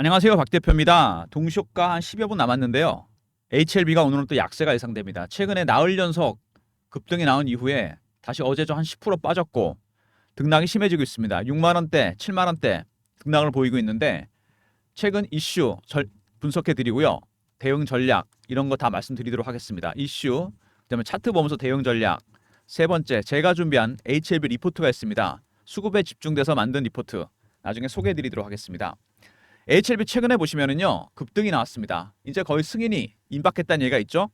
안녕하세요. 박 대표입니다. 동시효과 한 10여 분 남았는데요. HLB가 오늘은 또 약세가 예상됩니다. 최근에 나흘 연속 급등이 나온 이후에 다시 어제 좀 한 10% 빠졌고 등락이 심해지고 있습니다. 6만 원대, 7만 원대 등락을 보이고 있는데 최근 이슈 분석해 드리고요. 대응 전략 이런 거 다 말씀드리도록 하겠습니다. 이슈, 그다음에 차트 보면서 대응 전략. 세 번째, 제가 준비한 HLB 리포트가 있습니다. 수급에 집중돼서 만든 리포트 나중에 소개해 드리도록 하겠습니다. HLB 최근에 보시면은요 급등이 나왔습니다. 이제 거의 승인이 임박했다는 얘기가 있죠.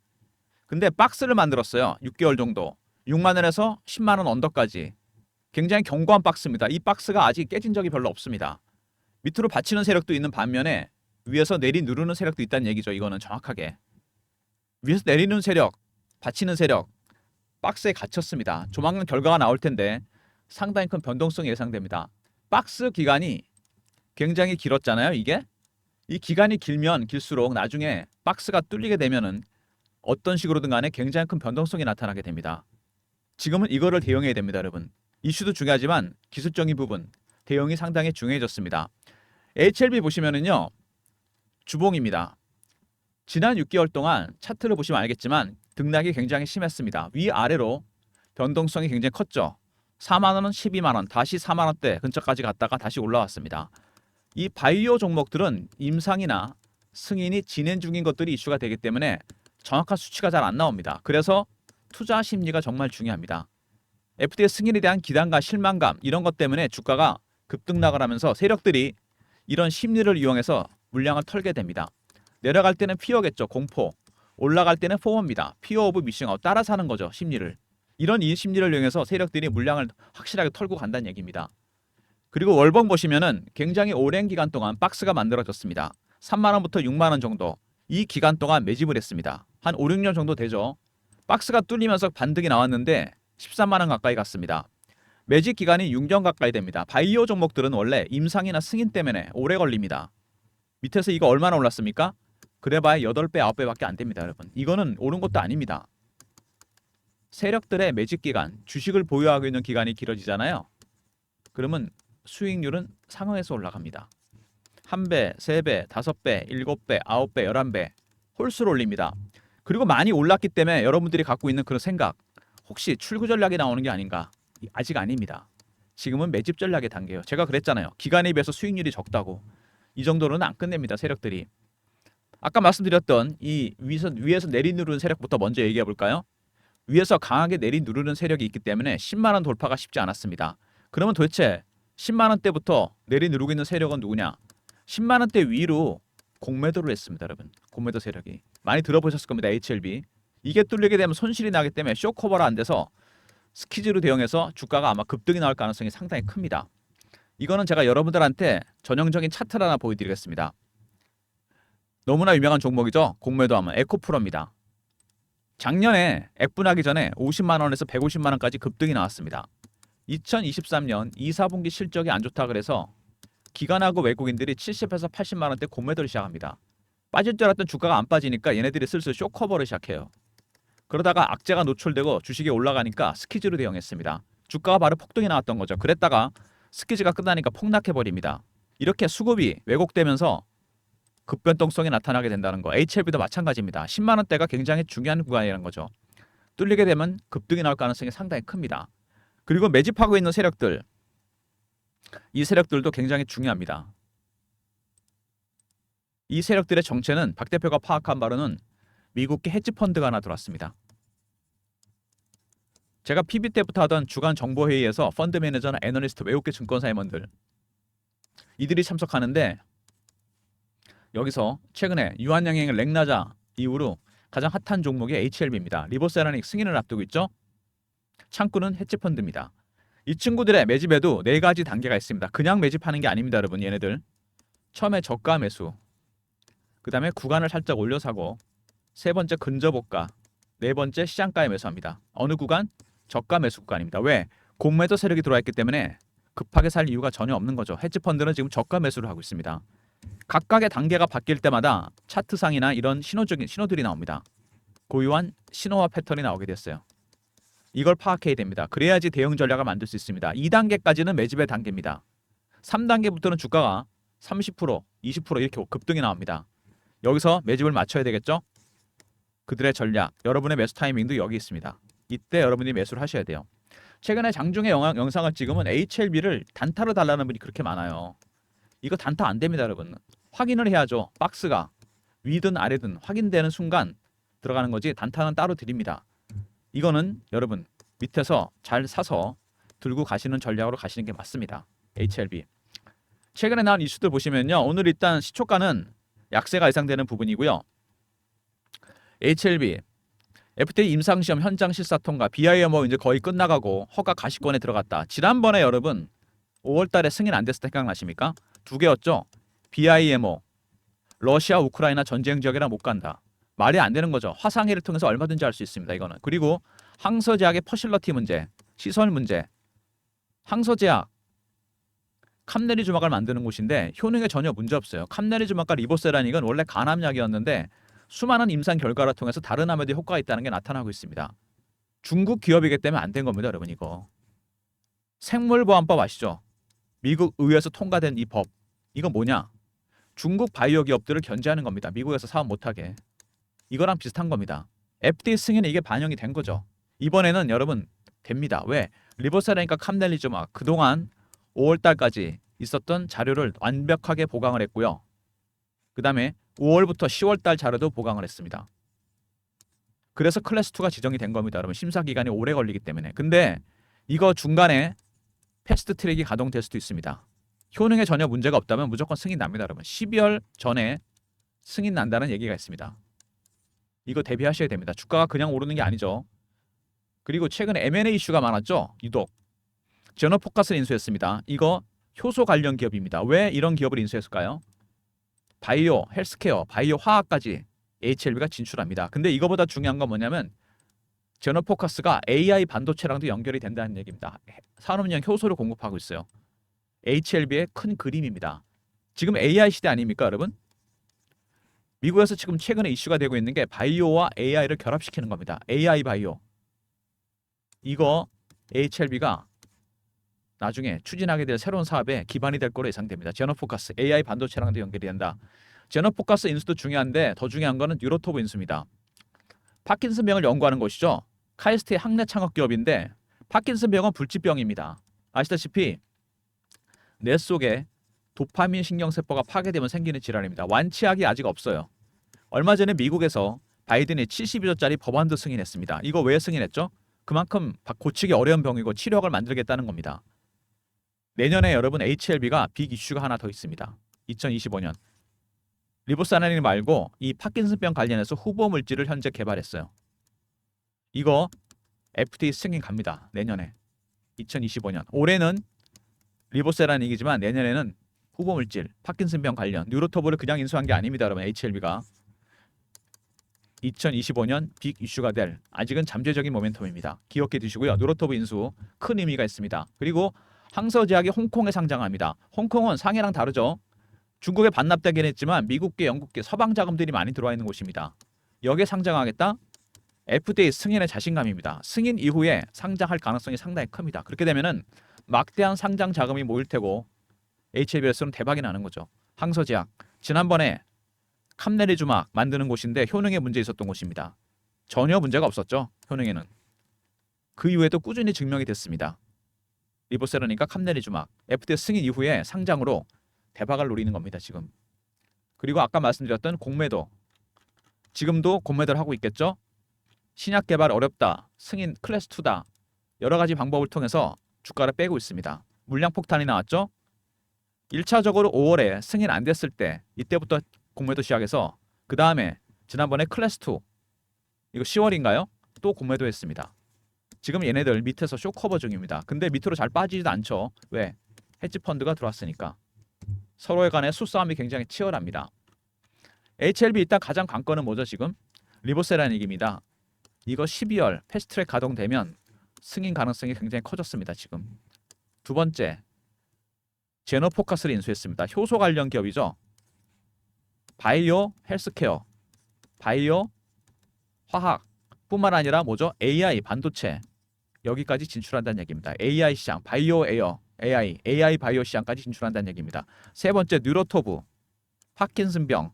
근데 박스를 만들었어요. 6개월 정도 6만 원에서 10만 원 언더까지 굉장히 견고한 박스입니다. 이 박스가 아직 깨진 적이 별로 없습니다. 밑으로 받치는 세력도 있는 반면에 위에서 내리 누르는 세력도 있다는 얘기죠. 이거는 정확하게 위에서 내리는 세력, 받치는 세력 박스에 갇혔습니다. 조만간 결과가 나올 텐데 상당히 큰 변동성이 예상됩니다. 박스 기간이 굉장히 길었잖아요. 이게 이 기간이 길면 길수록 나중에 박스가 뚫리게 되면은 어떤 식으로든 간에 굉장히 큰 변동성이 나타나게 됩니다. 지금은 이거를 대응해야 됩니다, 여러분. 이슈도 중요하지만 기술적인 부분 대응이 상당히 중요해졌습니다. HLB 보시면은요 주봉입니다. 지난 6개월 동안 차트를 보시면 알겠지만 등락이 굉장히 심했습니다. 위아래로 변동성이 굉장히 컸죠. 4만 원은 12만 원, 다시 4만 원대 근처까지 갔다가 다시 올라왔습니다. 이 바이오 종목들은 임상이나 승인이 진행 중인 것들이 이슈가 되기 때문에 정확한 수치가 잘 안 나옵니다. 그래서 투자 심리가 정말 중요합니다. FDA 승인에 대한 기대감과 실망감 이런 것 때문에 주가가 급등락을 하면서 세력들이 이런 심리를 이용해서 물량을 털게 됩니다. 내려갈 때는 피어겠죠. 공포. 올라갈 때는 포어입니다. 피어 오브 미싱아웃. 따라 사는 거죠. 심리를. 이런 이 심리를 이용해서 세력들이 물량을 확실하게 털고 간다는 얘기입니다. 그리고 월봉 보시면은 굉장히 오랜 기간 동안 박스가 만들어졌습니다. 3만 원부터 6만 원 정도 이 기간 동안 매집을 했습니다. 한 5, 6년 정도 되죠. 박스가 뚫리면서 반등이 나왔는데 13만 원 가까이 갔습니다. 매집 기간이 6년 가까이 됩니다. 바이오 종목들은 원래 임상이나 승인 때문에 오래 걸립니다. 밑에서 이거 얼마나 올랐습니까? 그래봐야 8배, 9배밖에 안 됩니다, 여러분. 이거는 오른 것도 아닙니다. 세력들의 매집 기간, 주식을 보유하고 있는 기간이 길어지잖아요. 그러면 수익률은 상황에서 올라갑니다. 1배, 3배, 5배, 7배, 9배, 11배 홀수로 올립니다. 그리고 많이 올랐기 때문에 여러분들이 갖고 있는 그런 생각 혹시 출구 전략이 나오는 게 아닌가? 아직 아닙니다. 지금은 매집 전략의 단계예요. 제가 그랬잖아요. 기간에 비해서 수익률이 적다고. 이 정도로는 안 끝냅니다. 세력들이. 아까 말씀드렸던 이 위에서 내리누르는 세력부터 먼저 얘기해 볼까요? 위에서 강하게 내리누르는 세력이 있기 때문에 10만 원 돌파가 쉽지 않았습니다. 그러면 도대체 10만 원대부터 내리누르고 있는 세력은 누구냐? 10만 원대 위로 공매도를 했습니다, 여러분. 공매도 세력이. 많이 들어보셨을 겁니다. HLB. 이게 뚫리게 되면 손실이 나기 때문에 쇼커버가 안 돼서 스키즈로 대응해서 주가가 아마 급등이 나올 가능성이 상당히 큽니다. 이거는 제가 여러분들한테 전형적인 차트를 하나 보여드리겠습니다. 너무나 유명한 종목이죠. 공매도 하면 에코프로입니다. 작년에 액분하기 전에 50만 원에서 150만 원까지 급등이 나왔습니다. 2023년 2, 4분기 실적이 안 좋다 그래서 기관하고 외국인들이 70에서 80만 원대 공매도를 시작합니다. 빠질 줄 알았던 주가가 안 빠지니까 얘네들이 슬슬 쇼커버를 시작해요. 그러다가 악재가 노출되고 주식이 올라가니까 스키즈로 대응했습니다. 주가가 바로 폭등이 나왔던 거죠. 그랬다가 스키즈가 끝나니까 폭락해버립니다. 이렇게 수급이 왜곡되면서 급변동성이 나타나게 된다는 거. HLB도 마찬가지입니다. 10만 원대가 굉장히 중요한 구간이라는 거죠. 뚫리게 되면 급등이 나올 가능성이 상당히 큽니다. 그리고 매집하고 있는 세력들, 이 세력들도 굉장히 중요합니다. 이 세력들의 정체는 박 대표가 파악한 바로는 미국계 헤지펀드가 하나 들어왔습니다. 제가 PB 때부터 하던 주간 정보회의에서 펀드 매니저나 애널리스트, 외국계 증권사 임원들 이들이 참석하는데 여기서 최근에 유한양행의 랭나자 이후로 가장 핫한 종목이 HLB입니다. 리버세라닉 승인을 앞두고 있죠. 창구는 헤지펀드입니다. 이 친구들의 매집에도 4가지 단계가 있습니다. 그냥 매집하는 게 아닙니다, 여러분. 얘네들 처음에 저가 매수, 그 다음에 구간을 살짝 올려 사고, 세 번째 근접호가, 네 번째 시장가에 매수합니다. 어느 구간? 저가 매수 구간입니다. 왜? 공매도 세력이 들어와 있기 때문에 급하게 살 이유가 전혀 없는 거죠. 헤지펀드는 지금 저가 매수를 하고 있습니다. 각각의 단계가 바뀔 때마다 차트상이나 이런 신호들이 나옵니다. 고유한 신호와 패턴이 나오게 됐어요. 이걸 파악해야 됩니다. 그래야지 대응 전략을 만들 수 있습니다. 2단계까지는 매집의 단계입니다. 3단계부터는 주가가 30%, 20% 이렇게 급등이 나옵니다. 여기서 매집을 맞춰야 되겠죠? 그들의 전략, 여러분의 매수 타이밍도 여기 있습니다. 이때 여러분이 매수를 하셔야 돼요. 최근에 장중에 영상을 찍으면 HLB를 단타로 달라는 분이 그렇게 많아요. 이거 단타 안 됩니다, 여러분. 확인을 해야죠. 박스가 위든 아래든 확인되는 순간 들어가는 거지 단타는 따로 드립니다. 이거는 여러분 밑에서 잘 사서 들고 가시는 전략으로 가시는 게 맞습니다. HLB. 최근에 나온 이슈들 보시면요. 오늘 일단 시초가는 약세가 예상되는 부분이고요. HLB, FTA 임상시험 현장 실사 통과, BIMO 이제 거의 끝나가고 허가 가시권에 들어갔다. 지난번에 여러분 5월달에 승인 안 됐을 때 생각나십니까? 두 개였죠. BIMO, 러시아 우크라이나 전쟁 지역이라 못 간다. 말이 안 되는 거죠. 화상회를 통해서 얼마든지 할 수 있습니다. 이거는. 그리고 항서제약의 퍼실러티 문제, 시설 문제. 항서제약 캄네리주막을 만드는 곳인데 효능에 전혀 문제 없어요. 캄네리주막과 리보세라닉은 원래 간암약이었는데 수많은 임상 결과를 통해서 다른 암에도 효과가 있다는 게 나타나고 있습니다. 중국 기업이기 때문에 안 된 겁니다, 여러분. 이거 생물보안법 아시죠? 미국 의회에서 통과된 이 법. 이거 뭐냐? 중국 바이오 기업들을 견제하는 겁니다. 미국에서 사업 못하게. 이거랑 비슷한 겁니다. FDA 승인에 이게 반영이 된 거죠. 이번에는 여러분 됩니다. 왜? 리보세라닉과 캄넬리주막 그동안 5월달까지 있었던 자료를 완벽하게 보강을 했고요. 그 다음에 5월부터 10월달 자료도 보강을 했습니다. 그래서 클래스 2가 지정이 된 겁니다. 여러분 심사 기간이 오래 걸리기 때문에. 근데 이거 중간에 패스트 트랙이 가동될 수도 있습니다. 효능에 전혀 문제가 없다면 무조건 승인 납니다. 여러분 12월 전에 승인 난다는 얘기가 있습니다. 이거 대비하셔야 됩니다. 주가가 그냥 오르는 게 아니죠. 그리고 최근에 M&A 이슈가 많았죠. 유독 제너포커스를 인수했습니다. 이거 효소 관련 기업입니다. 왜 이런 기업을 인수했을까요? 바이오, 헬스케어, 바이오 화학까지 HLB가 진출합니다. 근데 이거보다 중요한 건 뭐냐면 제너포커스가 AI 반도체랑도 연결이 된다는 얘기입니다. 산업용 효소를 공급하고 있어요. HLB의 큰 그림입니다. 지금 AI 시대 아닙니까, 여러분? 미국에서 지금 최근에 이슈가 되고 있는 게 바이오와 AI를 결합시키는 겁니다. AI 바이오. 이거 HLB가 나중에 추진하게 될 새로운 사업에 기반이 될 거로 예상됩니다. 제너포커스, AI 반도체랑도 연결이 된다. 제너포커스 인수도 중요한데 더 중요한 거는 뉴로토브 인수입니다. 파킨슨병을 연구하는 곳이죠. 카이스트의 학내 창업 기업인데 파킨슨병은 불치병입니다. 아시다시피 뇌 속에 도파민 신경세포가 파괴되면 생기는 질환입니다. 완치약이 아직 없어요. 얼마 전에 미국에서 바이든이 72조짜리 법안도 승인했습니다. 이거 왜 승인했죠? 그만큼 고치기 어려운 병이고 치료약을 만들겠다는 겁니다. 내년에 여러분 HLB가 빅 이슈가 하나 더 있습니다. 2025년. 리보사나닌 말고 이 파킨슨병 관련해서 후보 물질을 현재 개발했어요. 이거 FDA 승인 갑니다. 내년에. 2025년. 올해는 리보세라닉이지만 내년에는 후보 물질, 파킨슨병 관련 뉴로토브를 그냥 인수한 게 아닙니다. 여러분 HLB가 2025년 빅 이슈가 될 아직은 잠재적인 모멘텀입니다. 기억해 두시고요. 뉴로토브 인수 큰 의미가 있습니다. 그리고 항서제약이 홍콩에 상장합니다. 홍콩은 상해랑 다르죠. 중국에 반납되긴 했지만 미국계, 영국계, 서방 자금들이 많이 들어와 있는 곳입니다. 여기에 상장하겠다? FDA 승인의 자신감입니다. 승인 이후에 상장할 가능성이 상당히 큽니다. 그렇게 되면은 막대한 상장 자금이 모일 테고 HLB에서는 대박이 나는 거죠. 항서제약 지난번에 캄네리주막 만드는 곳인데 효능에 문제 있었던 곳입니다. 전혀 문제가 없었죠. 효능에는. 그 이후에도 꾸준히 증명이 됐습니다. 리보세라닉과 캄네리주막 FDA 승인 이후에 상장으로 대박을 노리는 겁니다. 지금. 그리고 아까 말씀드렸던 공매도 지금도 공매도를 하고 있겠죠. 신약 개발 어렵다. 승인 클래스 2다. 여러 가지 방법을 통해서 주가를 빼고 있습니다. 물량 폭탄이 나왔죠. 1차적으로 5월에 승인 안 됐을 때 이때부터 공매도 시작해서 그 다음에 지난번에 클래스 2 이거 10월인가요? 또 공매도 했습니다. 지금 얘네들 밑에서 쇼커버 중입니다. 근데 밑으로 잘 빠지지도 않죠. 왜? 헤지 펀드가 들어왔으니까. 서로에 간의 수싸움이 굉장히 치열합니다. HLB 일단 가장 관건은 뭐죠 지금? 리보세라닉입니다. 이거 12월 패스트트랙 가동되면 승인 가능성이 굉장히 커졌습니다. 지금. 두 번째, 제너포커스를 인수했습니다. 효소 관련 기업이죠. 바이오 헬스케어, 바이오 화학 뿐만 아니라 뭐죠? AI 반도체 여기까지 진출한다는 얘기입니다. AI 시장, 바이오 에어, AI 바이오 시장까지 진출한다는 얘기입니다. 세 번째 뉴로토브 파킨슨병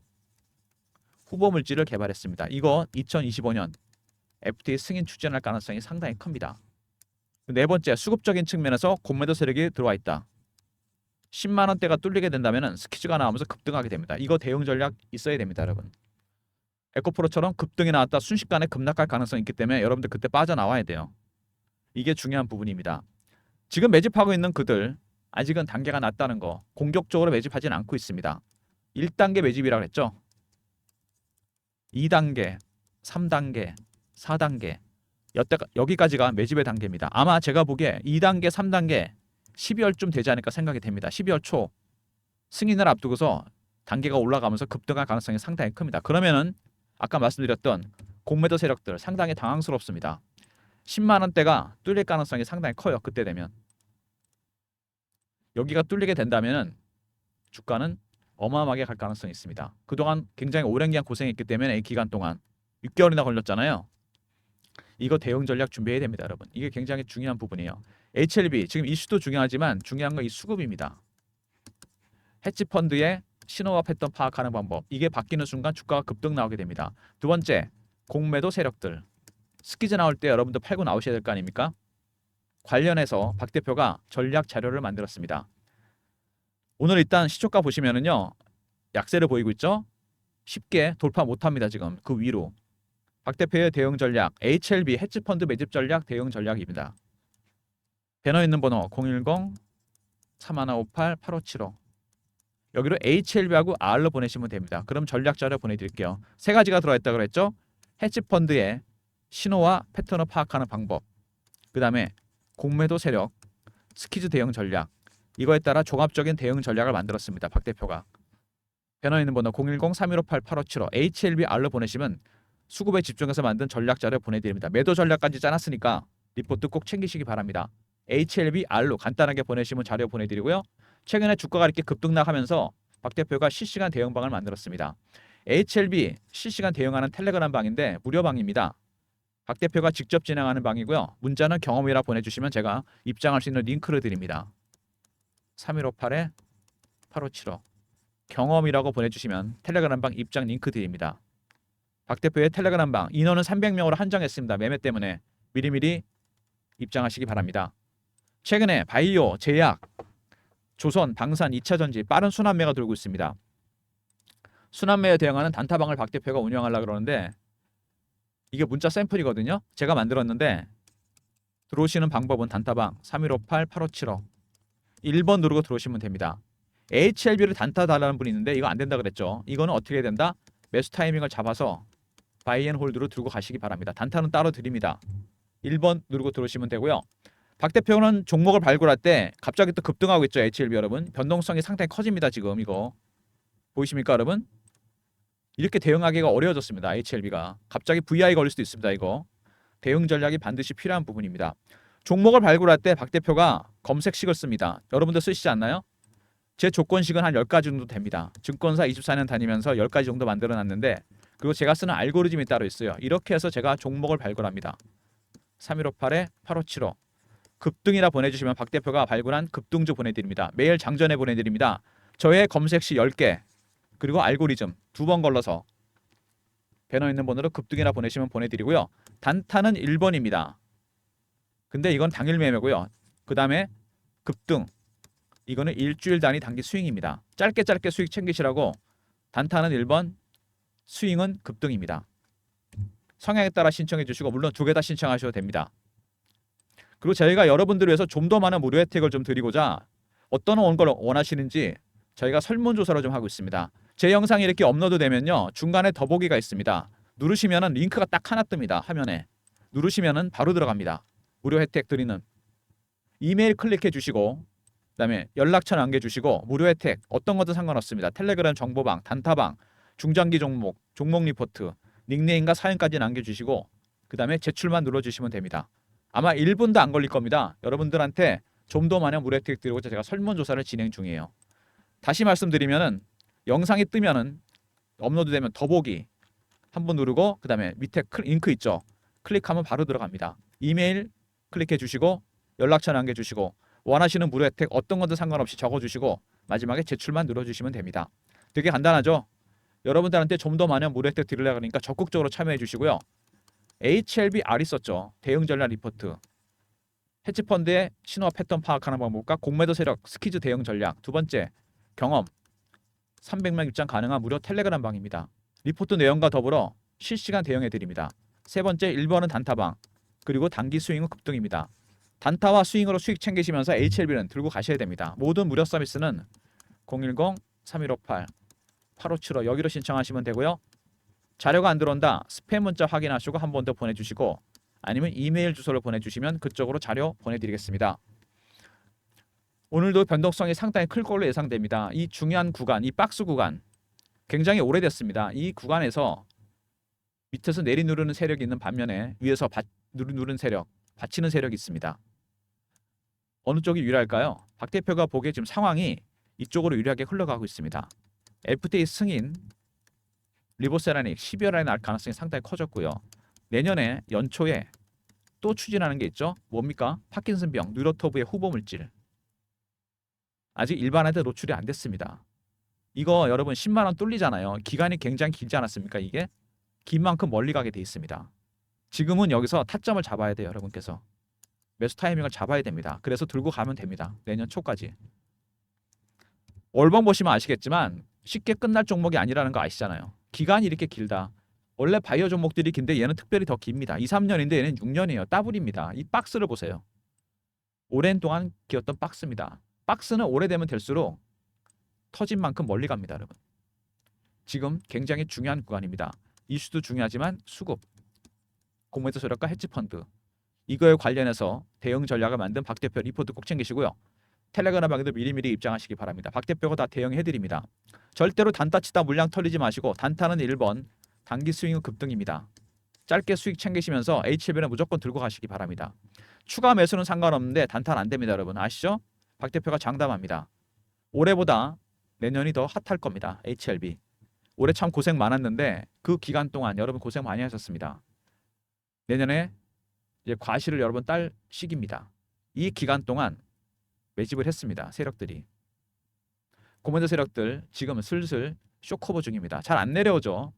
후보 물질을 개발했습니다. 이거 2025년 FDA 승인 추진할 가능성이 상당히 큽니다. 네 번째, 수급적인 측면에서 공매도 세력이 들어와 있다. 10만 원대가 뚫리게 된다면 스키즈가 나오면서 급등하게 됩니다. 이거 대응 전략 있어야 됩니다, 여러분. 에코프로처럼 급등이 나왔다 순식간에 급락할 가능성이 있기 때문에 여러분들 그때 빠져나와야 돼요. 이게 중요한 부분입니다. 지금 매집하고 있는 그들 아직은 단계가 낮다는 거, 공격적으로 매집하지는 않고 있습니다. 1단계 매집이라고 했죠. 2단계, 3단계, 4단계 여기까지가 매집의 단계입니다. 아마 제가 보기에 2단계, 3단계 12월쯤 되지 않을까 생각이 됩니다. 12월 초 승인을 앞두고서 단계가 올라가면서 급등할 가능성이 상당히 큽니다. 그러면은 아까 말씀드렸던 공매도 세력들 상당히 당황스럽습니다. 10만 원대가 뚫릴 가능성이 상당히 커요. 그때 되면. 여기가 뚫리게 된다면 주가는 어마어마하게 갈 가능성이 있습니다. 그동안 굉장히 오랜 기간 고생했기 때문에 이 기간 동안 6개월이나 걸렸잖아요. 이거 대응 전략 준비해야 됩니다, 여러분. 이게 굉장히 중요한 부분이에요. HLB 지금 이슈도 중요하지만 중요한 건 이 수급입니다. 헤지 펀드의 신호와 패턴 파악하는 방법. 이게 바뀌는 순간 주가가 급등 나오게 됩니다. 두 번째, 공매도 세력들. 스키즈 나올 때 여러분들 팔고 나오셔야 될 거 아닙니까? 관련해서 박 대표가 전략 자료를 만들었습니다. 오늘 일단 시초가 보시면은요. 약세를 보이고 있죠? 쉽게 돌파 못합니다. 지금 그 위로. 박 대표의 대응 전략 HLB 헤지펀드 매집 전략 대응 전략입니다. 배너 있는 번호 010-3158-8575 여기로 HLB하고 R로 보내시면 됩니다. 그럼 전략 자료 보내드릴게요. 세 가지가 들어있다고 그랬죠? 헤지펀드의 신호와 패턴을 파악하는 방법, 그 다음에 공매도 세력, 스키즈 대응 전략, 이거에 따라 종합적인 대응 전략을 만들었습니다. 박 대표가. 배너 있는 번호 010-3158-8575 HLBR로 보내시면 수급에 집중해서 만든 전략 자료 보내드립니다. 매도 전략까지 짜놨으니까 리포트 꼭 챙기시기 바랍니다. HLBR로 간단하게 보내시면 자료 보내드리고요. 최근에 주가가 이렇게 급등락하면서 박 대표가 실시간 대응방을 만들었습니다. HLB 실시간 대응하는 텔레그램 방인데 무료방입니다. 박 대표가 직접 진행하는 방이고요. 문자는 경험이라 보내주시면 제가 입장할 수 있는 링크를 드립니다. 3158-8575 경험이라고 보내주시면 텔레그램 방 입장 링크 드립니다. 박 대표의 텔레그램 방 인원은 300명으로 한정했습니다. 매매 때문에 미리미리 입장하시기 바랍니다. 최근에 바이오, 제약, 조선, 방산, 2차전지 빠른 순환매가 돌고 있습니다. 순환매에 대응하는 단타방을 박 대표가 운영하려고 그러는데 이게 문자 샘플이거든요. 제가 만들었는데 들어오시는 방법은 단타방 3158-8575 1번 누르고 들어오시면 됩니다. HLB를 단타 달라는 분이 있는데 이거 안 된다 그랬죠. 이거는 어떻게 해야 된다? 매수 타이밍을 잡아서 바이앤홀드로 들고 가시기 바랍니다. 단타는 따로 드립니다. 1번 누르고 들어오시면 되고요. 박 대표는 종목을 발굴할 때 갑자기 또 급등하고 있죠. HLB 여러분. 변동성이 상당히 커집니다. 지금 이거. 보이십니까 여러분? 이렇게 대응하기가 어려워졌습니다. HLB가. 갑자기 VI 걸릴 수도 있습니다. 이거. 대응 전략이 반드시 필요한 부분입니다. 종목을 발굴할 때 박 대표가 검색식을 씁니다. 여러분들 쓰시지 않나요? 제 조건식은 한 10가지 정도 됩니다. 증권사 24년 다니면서 10가지 정도 만들어놨는데 그리고 제가 쓰는 알고리즘이 따로 있어요. 이렇게 해서 제가 종목을 발굴합니다. 3158-8575 급등이라 보내주시면 박 대표가 발굴한 급등주 보내드립니다. 매일 장전해 보내드립니다. 저의 검색시 10개 그리고 알고리즘 2번 걸러서 배너 있는 번호로 급등이라 보내시면 보내드리고요. 단타는 1번입니다. 근데 이건 당일 매매고요. 그 다음에 급등 이거는 일주일 단위 단기 스윙입니다. 짧게 수익 챙기시라고 단타는 1번 스윙은 급등입니다. 성향에 따라 신청해 주시고 물론 2개 다 신청하셔도 됩니다. 그리고 저희가 여러분들을 위해서 좀 더 많은 무료 혜택을 좀 드리고자 어떤 걸 원하시는지 저희가 설문조사를 좀 하고 있습니다. 제 영상이 이렇게 업로드 되면요. 중간에 더보기가 있습니다. 누르시면은 링크가 딱 하나 뜹니다. 화면에. 누르시면은 바로 들어갑니다. 무료 혜택 드리는 이메일 클릭해 주시고 그다음에 연락처 남겨주시고 무료 혜택 어떤 것도 상관없습니다. 텔레그램 정보방, 단타방, 중장기 종목, 종목 리포트, 닉네임과 사연까지 남겨주시고 그 다음에 제출만 눌러주시면 됩니다. 아마 1분도 안 걸릴 겁니다. 여러분들한테 좀 더 많은 무료 혜택 드리고자 제가 설문조사를 진행 중이에요. 다시 말씀드리면은 영상이 뜨면은 업로드되면 더보기 한번 누르고 그 다음에 밑에 링크 있죠. 클릭하면 바로 들어갑니다. 이메일 클릭해 주시고 연락처 남겨주시고 원하시는 무료 혜택 어떤 것도 상관없이 적어주시고 마지막에 제출만 눌러주시면 됩니다. 되게 간단하죠. 여러분들한테 좀 더 많은 무료 혜택 드리려고 하니까 적극적으로 참여해 주시고요. HLB R 있었죠. 대응 전략 리포트. 헤지펀드의 신호와 패턴 파악하는 방법과 공매도 세력 스퀴즈 대응 전략. 두 번째, 경험. 300명 입장 가능한 무료 텔레그램 방입니다. 리포트 내용과 더불어 실시간 대응해 드립니다. 세 번째, 1번은 단타방. 그리고 단기 스윙은 급등입니다. 단타와 스윙으로 수익 챙기시면서 HLB는 들고 가셔야 됩니다. 모든 무료 서비스는 010-3158-8575 여기로 신청하시면 되고요. 자료가 안 들어온다. 스팸 문자 확인하시고 한 번 더 보내주시고 아니면 이메일 주소를 보내주시면 그쪽으로 자료 보내드리겠습니다. 오늘도 변동성이 상당히 클 걸로 예상됩니다. 이 중요한 구간, 이 박스 구간 굉장히 오래됐습니다. 이 구간에서 밑에서 내리누르는 세력이 있는 반면에 위에서 누르는 세력, 받치는 세력이 있습니다. 어느 쪽이 유리할까요? 박 대표가 보기에 지금 상황이 이쪽으로 유리하게 흘러가고 있습니다. FTA 승인, 리보세라닉 12월 안에 날 가능성이 상당히 커졌고요. 내년에 연초에 또 추진하는 게 있죠. 뭡니까? 파킨슨병, 뉴로토브의 후보 물질. 아직 일반화돼 노출이 안 됐습니다. 이거 여러분 10만 원 뚫리잖아요. 기간이 굉장히 길지 않았습니까? 이게 긴 만큼 멀리 가게 돼 있습니다. 지금은 여기서 타점을 잡아야 돼요. 여러분께서 매수 타이밍을 잡아야 됩니다. 그래서 들고 가면 됩니다. 내년 초까지. 월봉 보시면 아시겠지만 쉽게 끝날 종목이 아니라는 거 아시잖아요. 기간이 이렇게 길다. 원래 바이오 종목들이 긴데 얘는 특별히 더 깁니다. 2, 3년인데 얘는 6년이에요. 더블입니다. 이 박스를 보세요. 오랜 동안 기었던 박스입니다. 박스는 오래되면 될수록 터진 만큼 멀리 갑니다. 여러분. 지금 굉장히 중요한 구간입니다. 이슈도 중요하지만 수급, 공매도 세력과 헤지펀드 이거에 관련해서 대응 전략을 만든 박 대표 리포트 꼭 챙기시고요. 텔레그램 방에도 미리미리 입장하시기 바랍니다. 박 대표가 다 대응해드립니다. 절대로 단타 치다 물량 털리지 마시고 단타는 1번, 단기 스윙은 급등입니다. 짧게 수익 챙기시면서 HLB는 무조건 들고 가시기 바랍니다. 추가 매수는 상관없는데 단타는 안 됩니다. 여러분 아시죠? 박 대표가 장담합니다. 올해보다 내년이 더 핫할 겁니다. HLB. 올해 참 고생 많았는데 그 기간 동안 여러분 고생 많이 하셨습니다. 내년에 이제 과실을 여러분 딸 시기입니다. 이 기간 동안 매집을 했습니다. 세력들이. 고멘더 세력들 지금은 슬슬 쇼커버 중입니다. 잘 안 내려오죠.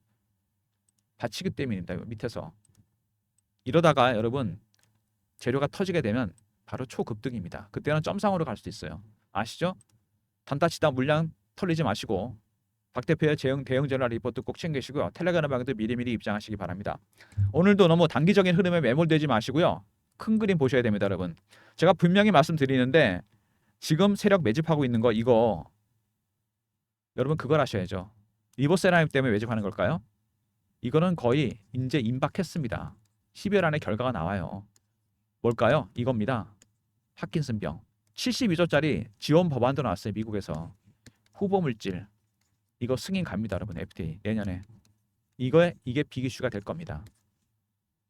받치기 때문입니다. 밑에서. 이러다가 여러분 재료가 터지게 되면 바로 초급등입니다. 그때는 점상으로 갈 수도 있어요. 아시죠? 단타 치다 물량 털리지 마시고 박 대표의 대응 전략 리포트 꼭 챙기시고요. 텔레그램 방에도 미리미리 입장하시기 바랍니다. 오늘도 너무 단기적인 흐름에 매몰되지 마시고요. 큰 그림 보셔야 됩니다. 여러분. 제가 분명히 말씀드리는데 지금 세력 매집하고 있는 거 이거 여러분 그걸 하셔야죠. 리보세라믹 때문에 매집하는 걸까요? 이거는 거의 이제 임박했습니다. 12월 안에 결과가 나와요. 뭘까요? 이겁니다. 파킨슨병. 72조짜리 지원 법안도 나왔어요. 미국에서. 후보 물질. 이거 승인 갑니다. 여러분. FTA 내년에. 이게 빅 이슈가 될 겁니다.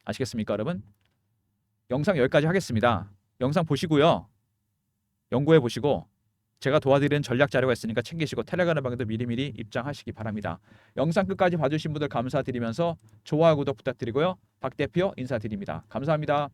아시겠습니까 여러분? 영상 여기까지 하겠습니다. 영상 보시고요. 연구해 보시고 제가 도와드리는 전략 자료가 있으니까 챙기시고 텔레그램 방에도 미리미리 입장하시기 바랍니다. 영상 끝까지 봐주신 분들 감사드리면서 좋아요 구독 부탁드리고요. 박 대표 인사드립니다. 감사합니다.